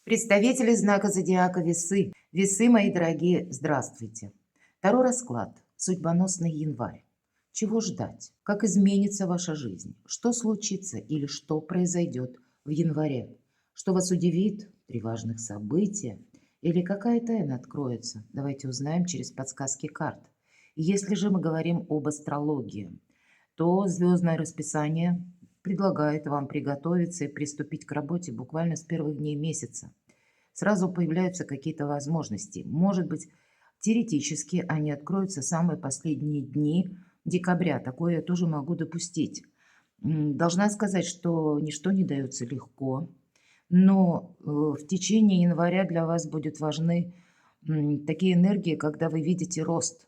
Представители знака зодиака Весы. Весы, мои дорогие, здравствуйте. Второй расклад. Судьбоносный январь. Чего ждать? Как изменится ваша жизнь? Что случится или что произойдет в январе? Что вас удивит? Три важных события? Или какая тайна откроется? Давайте узнаем через подсказки карт. Если же мы говорим об астрологии, то звездное расписание предлагает вам приготовиться и приступить к работе буквально с первых дней месяца. Сразу появляются какие-то возможности. Может быть, теоретически они откроются самые последние дни декабря. Такое я тоже могу допустить. Должна сказать, что ничто не дается легко, но в течение января для вас будут важны такие энергии, когда вы видите рост,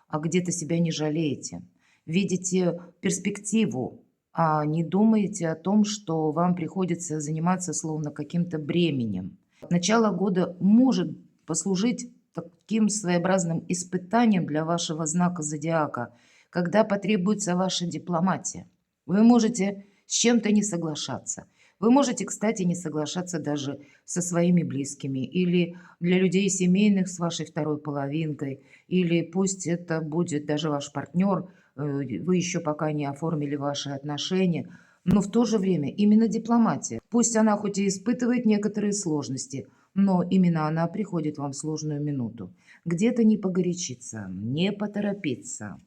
а где-то себя не жалеете, видите перспективу, а не думаете о том, что вам приходится заниматься словно каким-то бременем. Начало года может послужить таким своеобразным испытанием для вашего знака зодиака, когда потребуется ваша дипломатия. Вы можете с чем-то не соглашаться. Вы можете, кстати, не соглашаться даже со своими близкими или для людей семейных с вашей второй половинкой, или пусть это будет даже ваш партнер, вы еще пока не оформили ваши отношения, но в то же время именно дипломатия. Пусть она хоть и испытывает некоторые сложности, но именно она приходит вам в сложную минуту. Где-то не погорячиться, не поторопиться.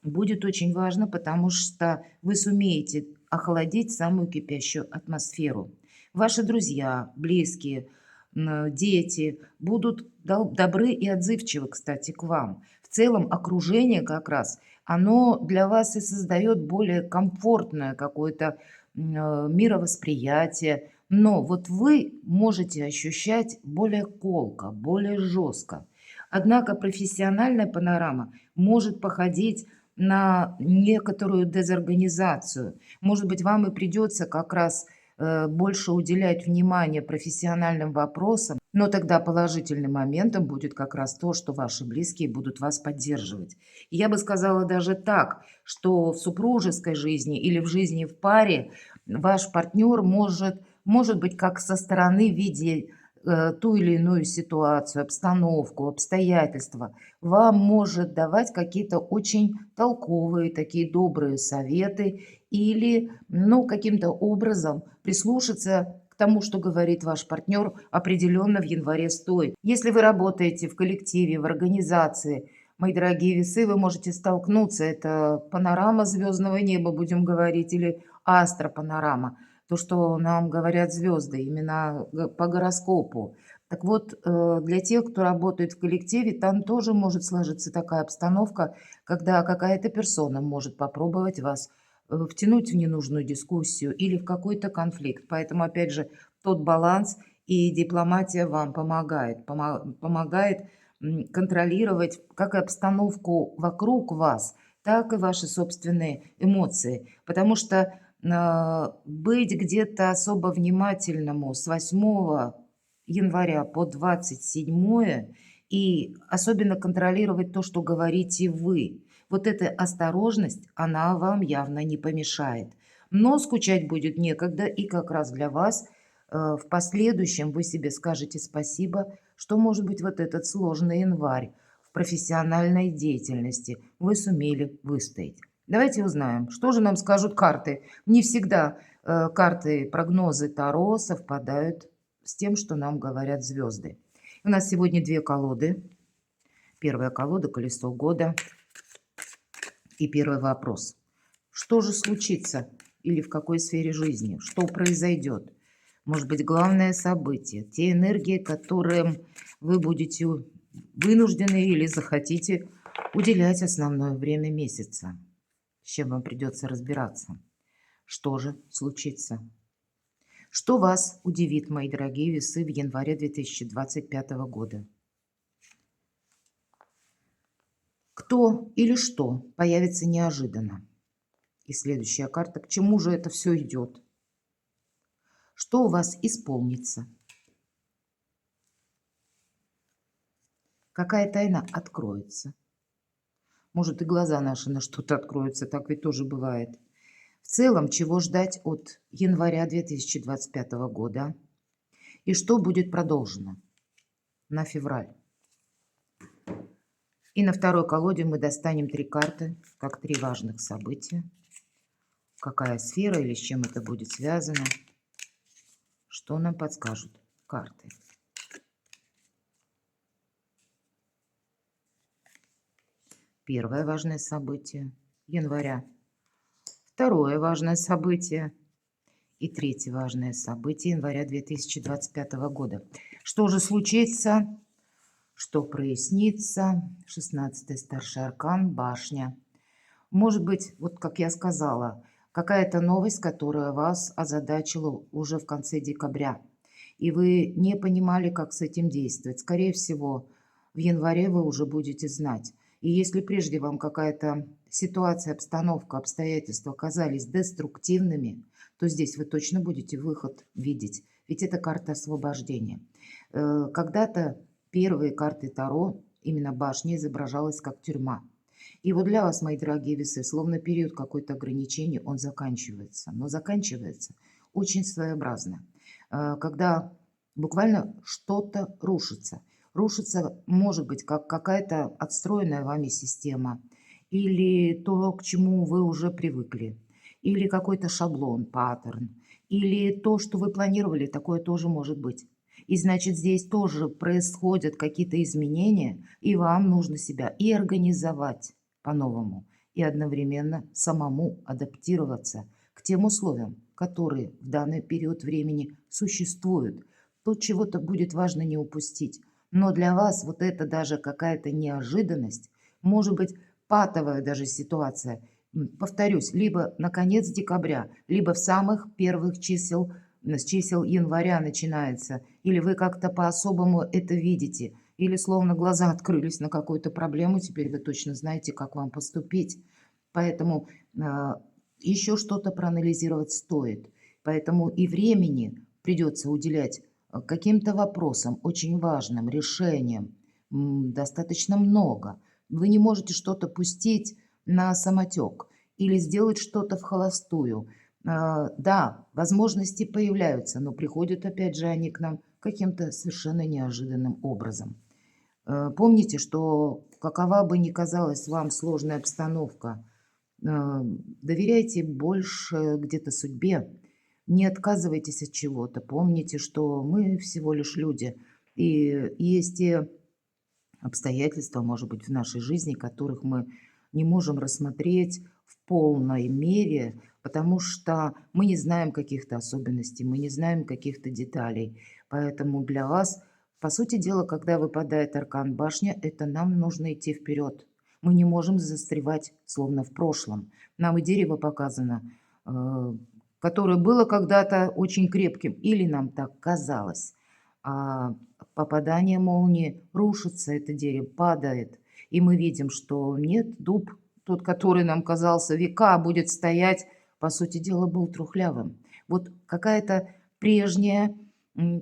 Будет очень важно, потому что вы сумеете охладить самую кипящую атмосферу. Ваши друзья, близкие, дети будут добры и отзывчивы, кстати, к вам. В целом окружение как раз, оно для вас и создает более комфортное какое-то мировосприятие, но вот вы можете ощущать более колко, более жестко. Однако профессиональная панорама может походить на некоторую дезорганизацию. Может быть, вам и придется как раз больше уделять внимание профессиональным вопросам, но тогда положительным моментом будет как раз то, что ваши близкие будут вас поддерживать. И я бы сказала даже так, что в супружеской жизни или в жизни в паре ваш партнер может быть как со стороны видеть ту или иную ситуацию, обстановку, обстоятельства, вам может давать какие-то очень толковые, такие добрые советы или, ну, каким-то образом прислушаться к тому, что говорит ваш партнер, определенно в январе стоит. Если вы работаете в коллективе, в организации, мои дорогие весы, вы можете столкнуться. Это панорама звездного неба, будем говорить, или астропанорама. То, что нам говорят звезды, именно по гороскопу. Так вот, для тех, кто работает в коллективе, там тоже может сложиться такая обстановка, когда какая-то персона может попробовать вас втянуть в ненужную дискуссию или в какой-то конфликт. Поэтому, опять же, тот баланс и дипломатия вам помогает контролировать как и обстановку вокруг вас, так и ваши собственные эмоции. Потому что быть где-то особо внимательному с 8 января по 27 и особенно контролировать то, что говорите вы. Вот эта осторожность, она вам явно не помешает. Но скучать будет некогда, и как раз для вас в последующем вы себе скажете спасибо, что, может быть, вот этот сложный январь в профессиональной деятельности вы сумели выстоять. Давайте узнаем, что же нам скажут карты. Не всегда карты, прогнозы Таро совпадают с тем, что нам говорят звезды. У нас сегодня две колоды. Первая колода — колесо года. И первый вопрос. Что же случится или в какой сфере жизни? Что произойдет? Может быть, главное событие, те энергии, которым вы будете вынуждены или захотите уделять основное время месяца. С чем вам придется разбираться? Что же случится? Что вас удивит, мои дорогие весы, в январе 2025 года? Кто или что появится неожиданно? И следующая карта. К чему же это все идет? Что у вас исполнится? Какая тайна откроется? Может, и глаза наши на что-то откроются, так ведь тоже бывает. В целом, чего ждать от января 2025 года? и что будет продолжено на февраль. И на второй колоде мы достанем 3 карты, как 3 важных события. Какая сфера или с чем это будет связано. Что нам подскажут карты. Первое важное событие января. Второе важное событие и третье важное событие января 2025 года. Что же случится? Что прояснится? 16-й старший аркан, башня. Может быть, вот как я сказала, какая-то новость, которая вас озадачила уже в конце декабря. И вы не понимали, как с этим действовать. Скорее всего, в январе вы уже будете знать. И если прежде вам какая-то ситуация, обстановка, обстоятельства казались деструктивными, то здесь вы точно будете выход видеть. Ведь это карта освобождения. Когда-то первые карты Таро, именно башня, изображалась как тюрьма. И вот для вас, мои дорогие весы, словно период какой-то ограничений, он заканчивается. Но заканчивается очень своеобразно. Когда буквально что-то рушится. Рушится, может быть, как какая-то отстроенная вами система, или то, к чему вы уже привыкли, или какой-то шаблон, паттерн, или то, что вы планировали, такое тоже может быть. И значит, здесь тоже происходят какие-то изменения, и вам нужно себя и организовать по-новому, и одновременно самому адаптироваться к тем условиям, которые в данный период времени существуют. Тут чего-то будет важно не упустить. Но для вас вот это даже какая-то неожиданность, может быть, патовая даже ситуация. Повторюсь, либо на конец декабря, либо в самых первых чисел, с чисел января начинается, или вы как-то по-особому это видите, или словно глаза открылись на какую-то проблему, теперь вы точно знаете, как вам поступить. Поэтому еще что-то проанализировать стоит. Поэтому и времени придется уделять каким-то вопросам, очень важным, решениям, достаточно много. Вы не можете что-то пустить на самотек или сделать что-то в холостую. Да, возможности появляются, но приходят опять же они к нам каким-то совершенно неожиданным образом. Помните, что какова бы ни казалась вам сложная обстановка, доверяйте больше где-то судьбе, не отказывайтесь от чего-то. Помните, что мы всего лишь люди, и есть те обстоятельства, может быть, в нашей жизни, которых мы не можем рассмотреть в полной мере, потому что мы не знаем каких-то особенностей, мы не знаем каких-то деталей. Поэтому для вас, по сути дела, когда выпадает аркан башня, это нам нужно идти вперед. Мы не можем застревать словно в прошлом. Нам и дерево показано, которое было когда-то очень крепким, или нам так казалось. А попадание молнии рушится, это дерево падает. И мы видим, что нет, дуб, тот, который нам казался века, будет стоять, по сути дела, был трухлявым. Вот какая-то прежняя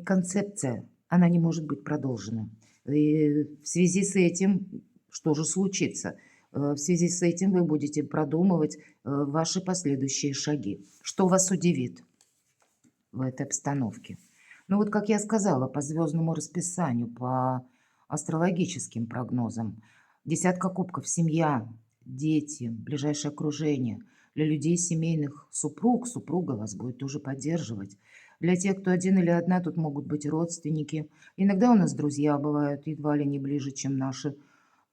концепция, она не может быть продолжена. И в связи с этим, что же случится? В связи с этим вы будете продумывать ваши последующие шаги. Что вас удивит в этой обстановке? Ну вот, как я сказала, по звездному расписанию, по астрологическим прогнозам, десятка кубков, семья, дети, ближайшее окружение. Для людей семейных супруга вас будет тоже поддерживать. Для тех, кто один или одна, тут могут быть родственники. Иногда у нас друзья бывают едва ли не ближе, чем наши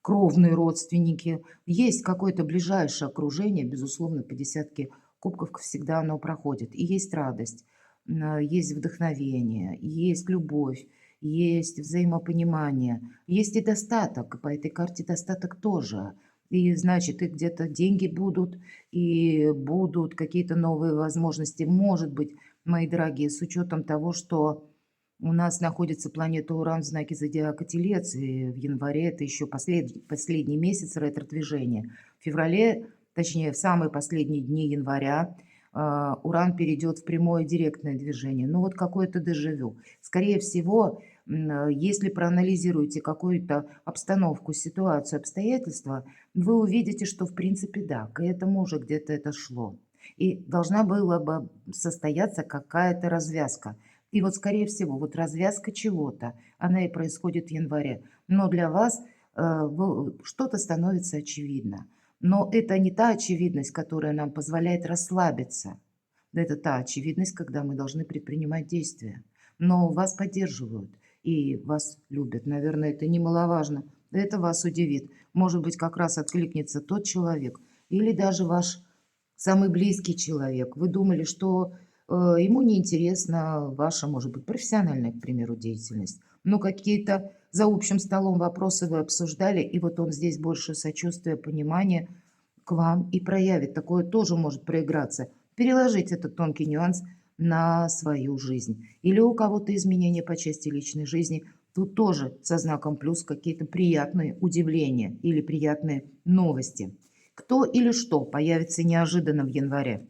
кровные родственники. Есть какое-то ближайшее окружение, безусловно, по десятке кубков всегда оно проходит. И есть радость, есть вдохновение, есть любовь, есть взаимопонимание, есть и достаток. По этой карте достаток тоже. И значит, и где-то деньги будут, и будут какие-то новые возможности. Может быть, мои дорогие, с учетом того, что у нас находится планета Уран в знаке зодиака Телец, и в январе это еще последний месяц ретро-движения. В феврале, точнее, в самые последние дни января, Уран перейдет в прямое директное движение. Ну вот какое-то дежавю. Скорее всего, если проанализируете какую-то обстановку, ситуацию, обстоятельства, вы увидите, что в принципе да, к этому уже где-то это шло. И должна была бы состояться какая-то развязка. И вот, скорее всего, вот развязка чего-то, она и происходит в январе. Но для вас что-то становится очевидно. Но это не та очевидность, которая нам позволяет расслабиться. Это та очевидность, когда мы должны предпринимать действия. Но вас поддерживают и вас любят. Наверное, это немаловажно. Это вас удивит. Может быть, как раз откликнется тот человек или даже ваш самый близкий человек. Вы думали, что ему неинтересна ваша, может быть, профессиональная, к примеру, деятельность. Но какие-то за общим столом вопросы вы обсуждали, и вот он здесь больше сочувствия, понимания к вам и проявит. Такое тоже может проиграться. Переложить этот тонкий нюанс на свою жизнь. Или у кого-то изменения по части личной жизни. Тут тоже со знаком плюс какие-то приятные удивления или приятные новости. Кто или что появится неожиданно в январе?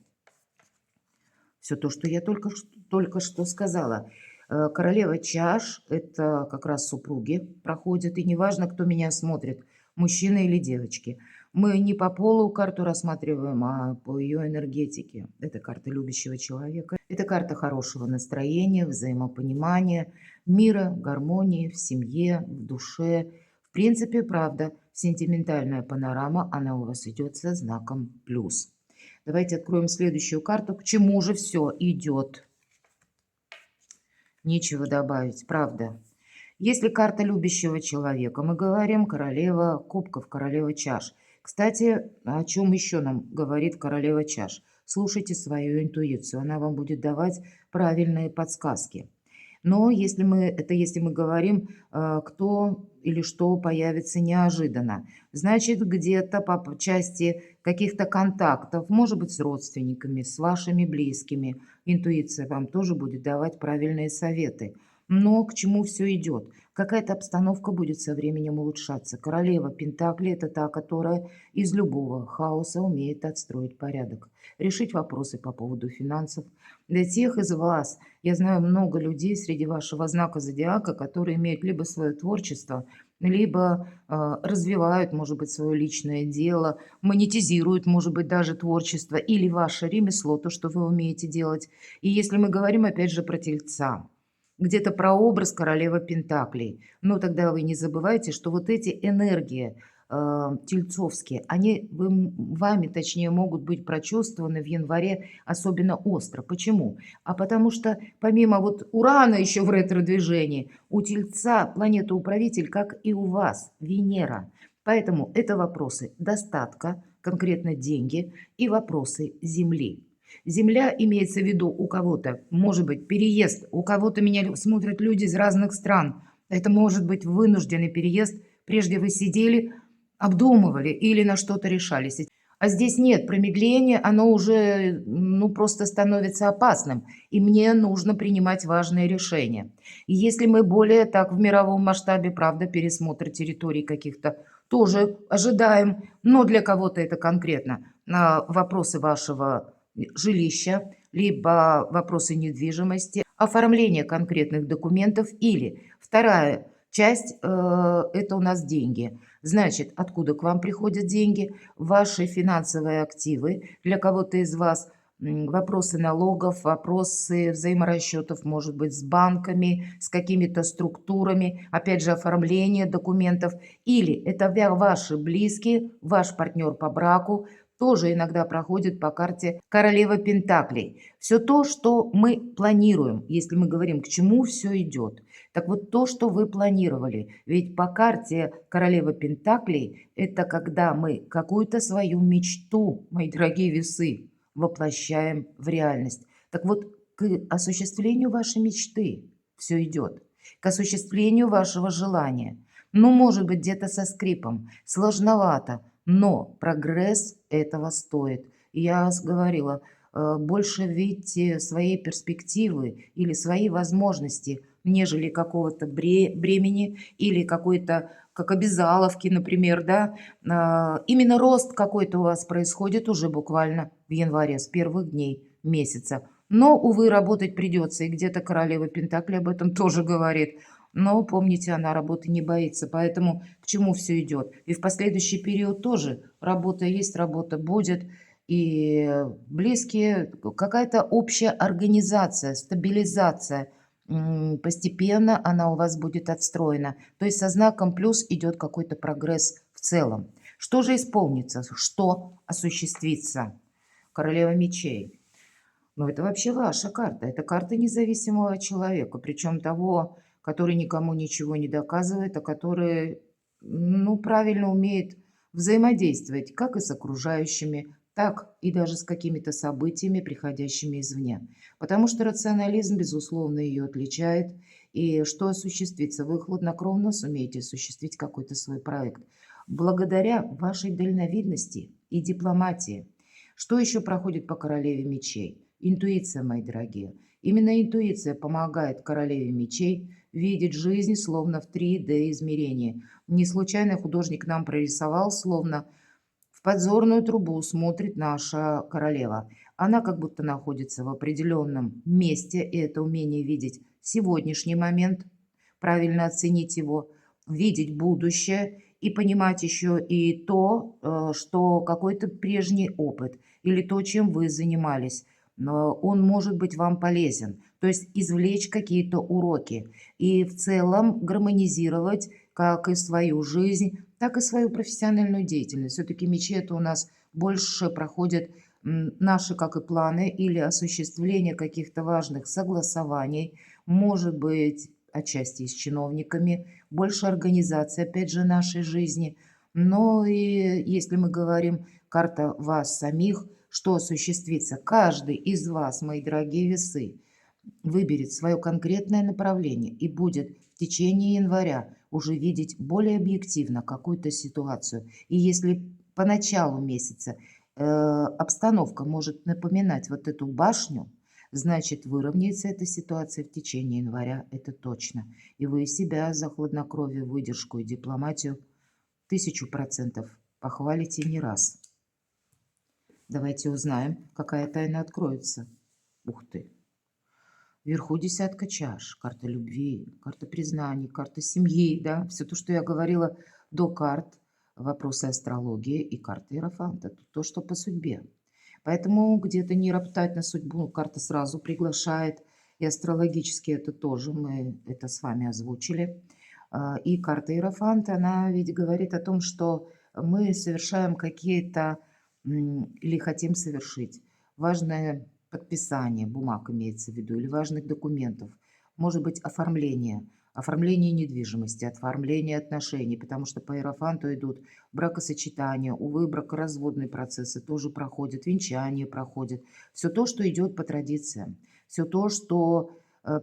Все то, что я только что сказала. Королева чаш– это как раз супруги проходят, и неважно, кто меня смотрит, мужчина или девочки. Мы не по полу карту рассматриваем, а по ее энергетике. Это карта любящего человека. Это карта хорошего настроения, взаимопонимания, мира, гармонии в семье, в душе. В принципе, правда, сентиментальная панорама, она у вас идет со знаком плюс. Давайте откроем следующую карту. К чему же все идет? Нечего добавить, правда. Если карта любящего человека, мы говорим королева кубков, королева чаш. Кстати, о чем еще нам говорит королева чаш? Слушайте свою интуицию, она вам будет давать правильные подсказки. Но если мы говорим, кто или что появится неожиданно, значит, где-то по части каких-то контактов, может быть, с родственниками, с вашими близкими, интуиция вам тоже будет давать правильные советы. Но к чему все идет? Какая-то обстановка будет со временем улучшаться. Королева Пентакли– это та, которая из любого хаоса умеет отстроить порядок, решить вопросы по поводу финансов. Для тех из вас, я знаю много людей среди вашего знака зодиака, которые имеют либо свое творчество, либо развивают, может быть, свое личное дело, монетизируют, может быть, даже творчество или ваше ремесло, то, что вы умеете делать. И если мы говорим, опять же, про тельца, где-то про образ королевы Пентаклей, ну тогда вы не забывайте, что вот эти энергии тельцовские, они вами, точнее, могут быть прочувствованы в январе особенно остро. Почему? А потому что помимо вот Урана еще в ретро-движении, у Тельца планета-управитель, как и у вас, Венера. Поэтому это вопросы достатка, конкретно деньги, и вопросы Земли. Земля имеется в виду у кого-то, может быть, переезд, у кого-то меня смотрят люди из разных стран. Это может быть вынужденный переезд. Прежде вы сидели, обдумывали или на что-то решались. А здесь нет промедления, оно уже просто становится опасным, и мне нужно принимать важные решения. И если мы более так в мировом масштабе, правда, пересмотр территорий каких-то тоже ожидаем, но для кого-то это конкретно вопросы вашего жилища, либо вопросы недвижимости, оформление конкретных документов или вторая часть это у нас деньги. Значит, откуда к вам приходят деньги, ваши финансовые активы, для кого-то из вас вопросы налогов, вопросы взаиморасчетов, может быть, с банками, с какими-то структурами, опять же, оформление документов, или это ваши близкие, ваш партнер по браку, тоже иногда проходит по карте королева Пентаклей. Все то, что мы планируем, если мы говорим, к чему все идет. Так вот, то, что вы планировали, ведь по карте королева Пентаклей, это когда мы какую-то свою мечту, мои дорогие весы, воплощаем в реальность. Так вот, к осуществлению вашей мечты все идет, к осуществлению вашего желания. Ну, может быть, где-то со скрипом, сложновато, но прогресс этого стоит. И я говорила, больше видите свои перспективы или свои возможности, нежели какого-то бремени или какой-то, как обязаловки, например, да. Именно рост какой-то у вас происходит уже буквально в январе, с первых дней месяца. Но, увы, работать придется, и где-то королева Пентакли об этом тоже говорит. Но помните, она работы не боится, поэтому к чему все идет. И в последующий период тоже работа есть, работа будет. И близкие, какая-то общая организация, стабилизация. Постепенно она у вас будет отстроена. То есть со знаком плюс идет какой-то прогресс в целом. Что же исполнится? Что осуществится? Королева мечей. Ну, это вообще ваша карта. Это карта независимого человека. Причем того, который никому ничего не доказывает, а который, ну, правильно умеет взаимодействовать как и с окружающими, так и даже с какими-то событиями, приходящими извне. Потому что рационализм, безусловно, ее отличает. И что осуществится? Вы хладнокровно сумеете осуществить какой-то свой проект. Благодаря вашей дальновидности и дипломатии. Что еще проходит по королеве мечей? Интуиция, мои дорогие. Именно интуиция помогает королеве мечей видеть жизнь словно в 3D измерении. Не случайно художник нам прорисовал, словно в подзорную трубу смотрит наша королева. Она как будто находится в определенном месте, и это умение видеть сегодняшний момент, правильно оценить его, видеть будущее и понимать еще и то, что какой-то прежний опыт или то, чем вы занимались, но он может быть вам полезен. То есть извлечь какие-то уроки и в целом гармонизировать как и свою жизнь, так и свою профессиональную деятельность. Все-таки мечи это у нас больше проходят наши как и планы или осуществление каких-то важных согласований, может быть, отчасти с чиновниками, больше организации, опять же, нашей жизни. Но и если мы говорим карта вас самих, что осуществится? Каждый из вас, мои дорогие весы, выберет свое конкретное направление и будет в течение января уже видеть более объективно какую-то ситуацию. И если по началу месяца обстановка может напоминать вот эту башню, значит выровняется эта ситуация в течение января, это точно. И вы себя за хладнокровие, выдержку и дипломатию 1000% похвалите не раз. Давайте узнаем, какая тайна откроется. Ух ты! Вверху десятка чаш, карта любви, карта признаний, карта семьи, да, все то, что я говорила до карт, вопросы астрологии и карта Иерофанта, то, что по судьбе. Поэтому где-то не роптать на судьбу, карта сразу приглашает, и астрологически это тоже, мы это с вами озвучили. И карта Иерофанта, она ведь говорит о том, что мы совершаем какие-то или хотим совершить важное подписание бумаг имеется в виду, или важных документов. Может быть, оформление недвижимости, оформление отношений, потому что по иерофанту идут бракосочетания, увы, бракоразводные процессы тоже проходят, венчание проходит. Все то, что идет по традициям, все то, что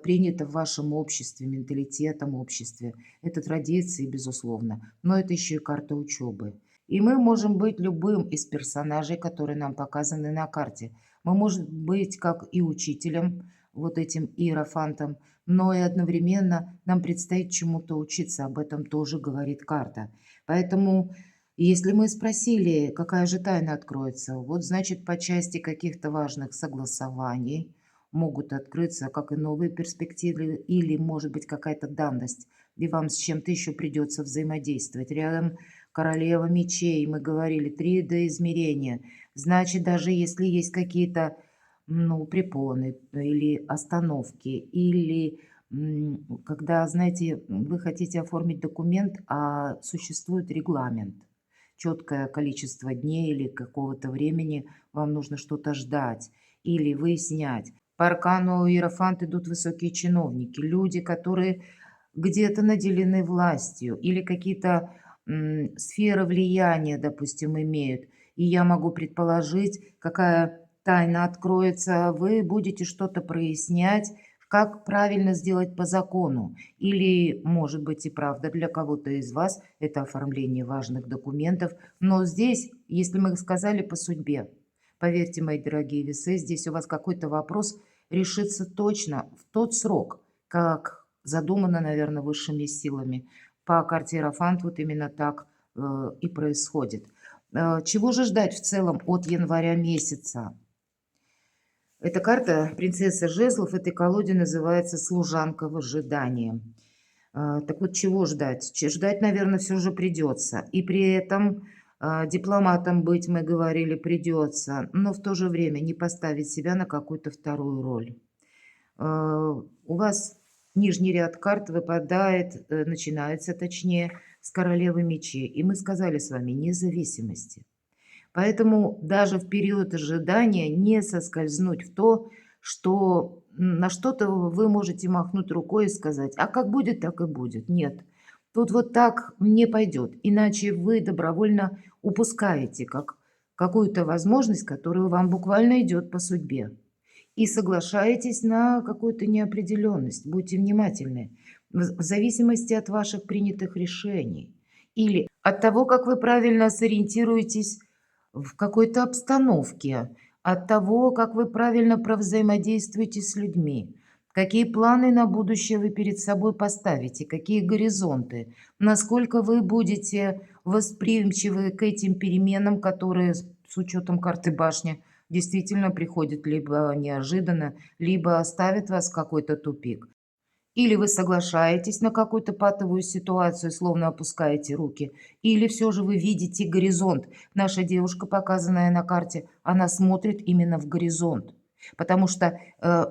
принято в вашем обществе, менталитетом обществе. Это традиции, безусловно, но это еще и карта учебы. И мы можем быть любым из персонажей, которые нам показаны на карте. Мы можем быть как и учителем, вот этим иерофантом, но и одновременно нам предстоит чему-то учиться, об этом тоже говорит карта. Поэтому, если мы спросили, какая же тайна откроется, вот значит по части каких-то важных согласований могут открыться как и новые перспективы, или может быть какая-то данность, и вам с чем-то еще придется взаимодействовать. Рядом королева мечей, мы говорили, 3D измерения. Значит, даже если есть какие-то, ну, препоны или остановки, или когда, знаете, вы хотите оформить документ, а существует регламент, четкое количество дней или какого-то времени вам нужно что-то ждать или выяснять. По аркану Иерофант идут высокие чиновники, люди, которые где-то наделены властью или какие-то сферы влияния, допустим, имеют. И я могу предположить, какая тайна откроется, вы будете что-то прояснять, как правильно сделать по закону. Или, может быть, и правда для кого-то из вас это оформление важных документов. Но здесь, если мы сказали по судьбе, поверьте, мои дорогие весы, здесь у вас какой-то вопрос решится точно в тот срок, как задумано, наверное, высшими силами. По карте Иерофант вот именно так и происходит. Чего же ждать в целом от января месяца? Эта карта принцесса жезлов этой колоде называется «Служанка в ожидании». Так вот, чего ждать? Ждать, наверное, все же придется. И при этом дипломатом быть, мы говорили, придется, но в то же время не поставить себя на какую-то вторую роль. У вас Нижний ряд карт выпадает, начинается точнее, с королевы мечей. И мы сказали с вами независимости. Поэтому даже в период ожидания не соскользнуть в то, что на что-то вы можете махнуть рукой и сказать, а как будет, так и будет. Нет, тут вот так не пойдет, иначе вы добровольно упускаете какую-то возможность, которая вам буквально идет по судьбе. И соглашаетесь на какую-то неопределенность. Будьте внимательны. В зависимости от ваших принятых решений или от того, как вы правильно сориентируетесь в какой-то обстановке, от того, как вы правильно провзаимодействуете с людьми, какие планы на будущее вы перед собой поставите, какие горизонты, насколько вы будете восприимчивы к этим переменам, которые с учетом карты башни действительно приходят либо неожиданно, либо ставят вас в какой-то тупик. Или вы соглашаетесь на какую-то патовую ситуацию, словно опускаете руки, или все же вы видите горизонт. Наша девушка, показанная на карте, она смотрит именно в горизонт. Потому что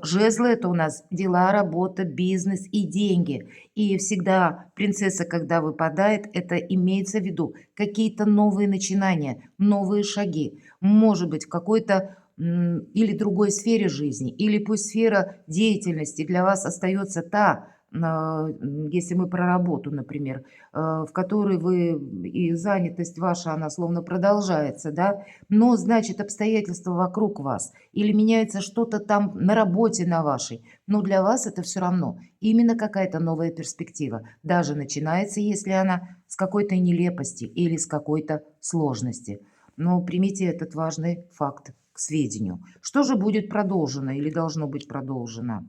жезлы это у нас дела, работа, бизнес и деньги. И всегда принцесса, когда выпадает, это имеется в виду какие-то новые начинания, новые шаги. Может быть, в какой-то или другой сфере жизни, или пусть сфера деятельности для вас остается та, если мы про работу, например, в которой вы и занятость ваша, она словно продолжается, да, но, значит, обстоятельства вокруг вас или меняется что-то там на работе на вашей, но для вас это все равно именно какая-то новая перспектива, даже начинается, если она с какой-то нелепости или с какой-то сложности. Но примите этот важный факт к сведению. Что же будет продолжено или должно быть продолжено?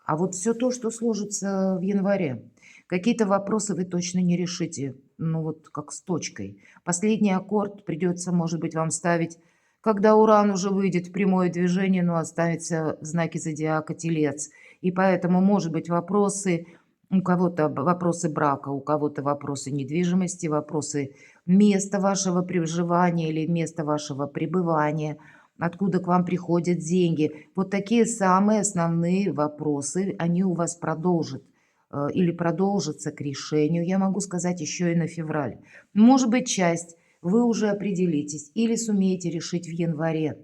А вот все то, что сложится в январе. Какие-то вопросы вы точно не решите, ну вот как с точкой. Последний аккорд придется, может быть, вам ставить, когда Уран уже выйдет в прямое движение, но останется в знаке зодиака Телец. И поэтому, может быть, вопросы, у кого-то вопросы брака, у кого-то вопросы недвижимости, вопросы места вашего проживания или места вашего пребывания – откуда к вам приходят деньги. Вот такие самые основные вопросы, они у вас продолжат или продолжатся к решению, я могу сказать, еще и на февраль. Может быть, часть вы уже определитесь или сумеете решить в январе.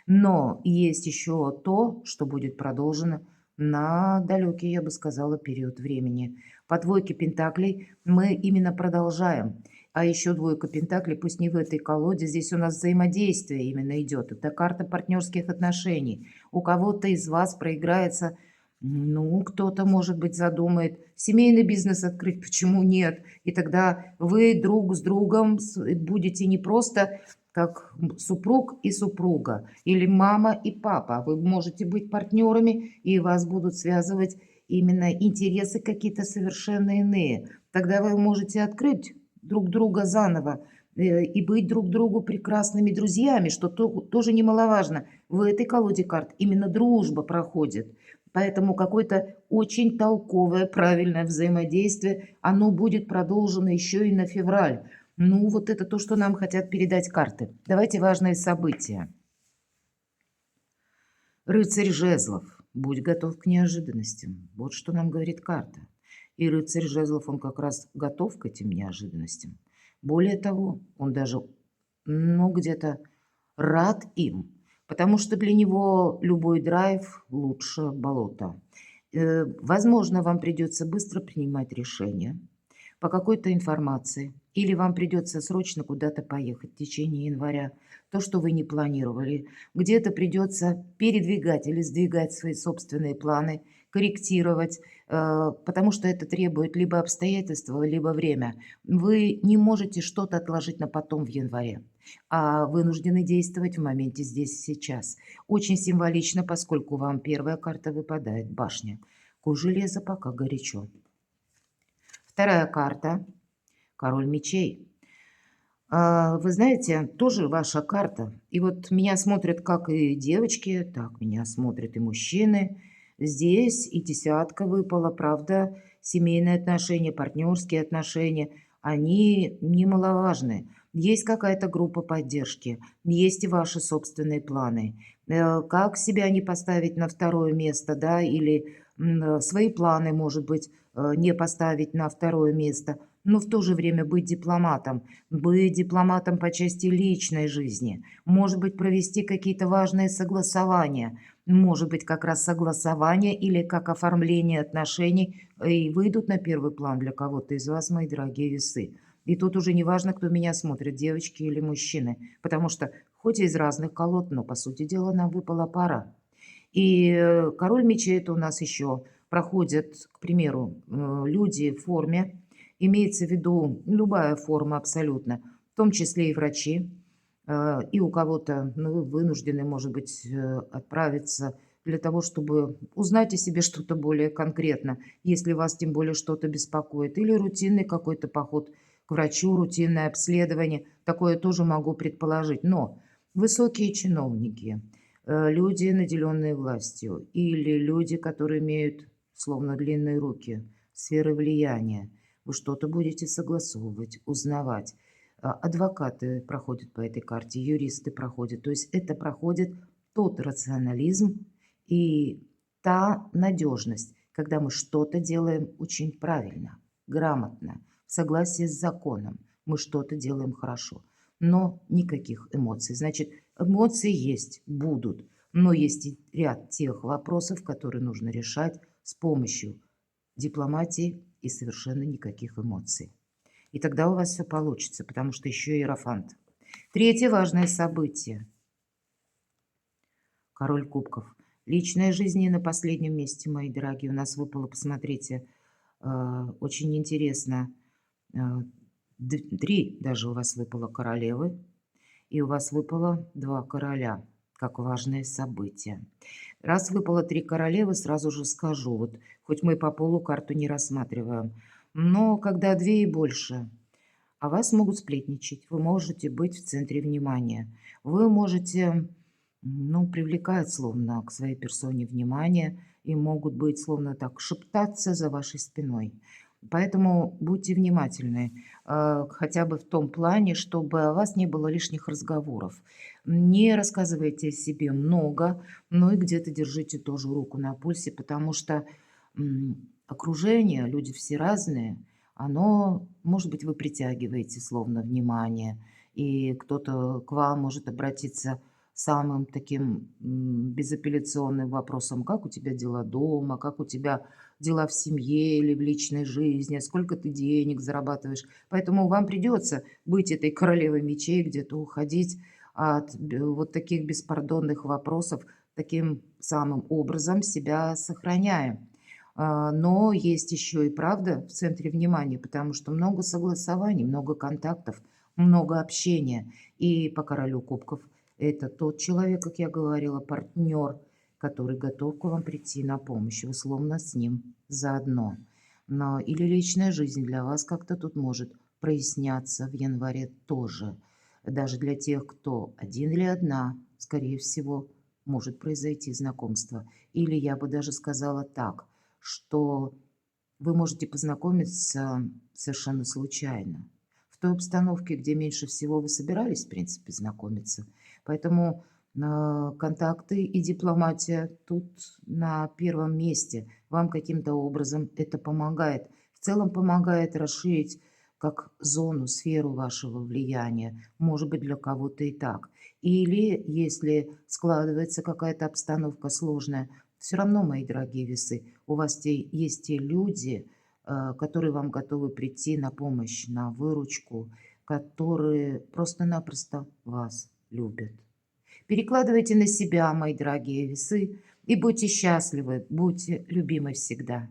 Но есть еще то, что будет продолжено на далекий, я бы сказала, период времени. По двойке пентаклей мы именно продолжаем. А еще двойка пентаклей, пусть не в этой колоде, здесь у нас взаимодействие именно идет. Это карта партнерских отношений. У кого-то из вас проиграется, ну, кто-то, может быть, задумает семейный бизнес открыть, почему нет? И тогда вы друг с другом будете не просто как супруг и супруга, или мама и папа. Вы можете быть партнерами, и вас будут связывать именно интересы какие-то совершенно иные. Тогда вы можете открыть друг друга заново и быть друг другу прекрасными друзьями, что тоже немаловажно. В этой колоде карт именно дружба проходит. Поэтому какое-то очень толковое, правильное взаимодействие, оно будет продолжено еще и на февраль. Ну, вот это то, что нам хотят передать карты. Давайте важные события. Рыцарь жезлов. Будь готов к неожиданностям. Вот что нам говорит карта. И рыцарь жезлов, он как раз готов к этим неожиданностям. Более того, он даже, ну, где-то рад им, потому что для него любой драйв лучше болота. Возможно, вам придется быстро принимать решения по какой-то информации, или вам придется срочно куда-то поехать в течение января, то, что вы не планировали. Где-то придется передвигать или сдвигать свои собственные планы, корректировать, потому что это требует либо обстоятельства, либо время. Вы не можете что-то отложить на потом в январе, а вынуждены действовать в моменте здесь и сейчас. Очень символично, поскольку вам первая карта выпадает, башня. Ку железа пока горячо. Вторая карта, король мечей. Вы знаете, тоже ваша карта. И вот меня смотрят как и девочки, так меня смотрят и мужчины. Здесь и десятка выпала, правда, семейные отношения, партнерские отношения, они немаловажны. Есть какая-то группа поддержки, есть и ваши собственные планы. Как себя не поставить на второе место, да, или свои планы, может быть, не поставить на второе место, но в то же время быть дипломатом по части личной жизни, может быть, провести какие-то важные согласования, может быть, как раз согласования или как оформление отношений и выйдут на первый план для кого-то из вас, мои дорогие весы. И тут уже не важно, кто меня смотрит, девочки или мужчины, потому что хоть и из разных колод, но, по сути дела, нам выпала пара. И король мечей — это у нас еще проходят, к примеру, люди в форме, имеется в виду любая форма абсолютно, в том числе и врачи. И у кого-то, ну, вы вынуждены, может быть, отправиться для того, чтобы узнать о себе что-то более конкретно, если вас тем более что-то беспокоит, или рутинный какой-то поход к врачу, рутинное обследование. Такое тоже могу предположить. Но высокие чиновники, люди, наделенные властью, или люди, которые имеют словно длинные руки, сферы влияния, вы что-то будете согласовывать, узнавать. Адвокаты проходят по этой карте, юристы проходят. То есть это проходит тот рационализм и та надежность, когда мы что-то делаем очень правильно, грамотно, в согласии с законом. Мы что-то делаем хорошо, но никаких эмоций. Значит, эмоции есть, будут, но есть и ряд тех вопросов, которые нужно решать с помощью дипломатии и совершенно никаких эмоций. И тогда у вас все получится, потому что еще иерофант. Третье важное событие. Король кубков. Личная жизнь не на последнем месте, мои дорогие. У нас выпало, посмотрите, очень интересно. 3 даже у вас выпало королевы, и у вас выпало 2 короля, как важное событие. Раз выпало 3 королевы, сразу же скажу, вот хоть мы по полу карту не рассматриваем, но когда 2 и больше, о вас могут сплетничать, вы можете быть в центре внимания, вы можете, ну, привлекать словно к своей персоне внимание и могут быть словно так шептаться за вашей спиной. Поэтому будьте внимательны, хотя бы в том плане, чтобы о вас не было лишних разговоров. Не рассказывайте о себе много, но и где-то держите тоже руку на пульсе, потому что окружение, люди все разные, оно, может быть, вы притягиваете словно внимание, и кто-то к вам может обратиться самым таким безапелляционным вопросом: как у тебя дела дома, как у тебя дела в семье или в личной жизни, сколько ты денег зарабатываешь. Поэтому вам придется быть этой королевой мечей, где-то уходить от вот таких беспардонных вопросов, таким самым образом себя сохраняя. Но есть еще и правда в центре внимания, потому что много согласований, много контактов, много общения. И по королю кубков это тот человек, как я говорила, партнер, который готов к вам прийти на помощь. Вы словно с ним заодно. Но или личная жизнь для вас как-то тут может проясняться в январе тоже. Даже для тех, кто один или одна, скорее всего, может произойти знакомство. Или я бы даже сказала так, что вы можете познакомиться совершенно случайно, в той обстановке, где меньше всего вы собирались, в принципе, знакомиться. Поэтому контакты и дипломатия тут на первом месте. Вам каким-то образом это помогает. В целом помогает расширить как зону, сферу вашего влияния. Может быть, для кого-то и так. Или если складывается какая-то обстановка сложная, все равно, мои дорогие весы, у вас есть те люди, которые вам готовы прийти на помощь, на выручку, которые просто-напросто вас любят. Перекладывайте на себя, мои дорогие весы, и будьте счастливы, будьте любимы всегда.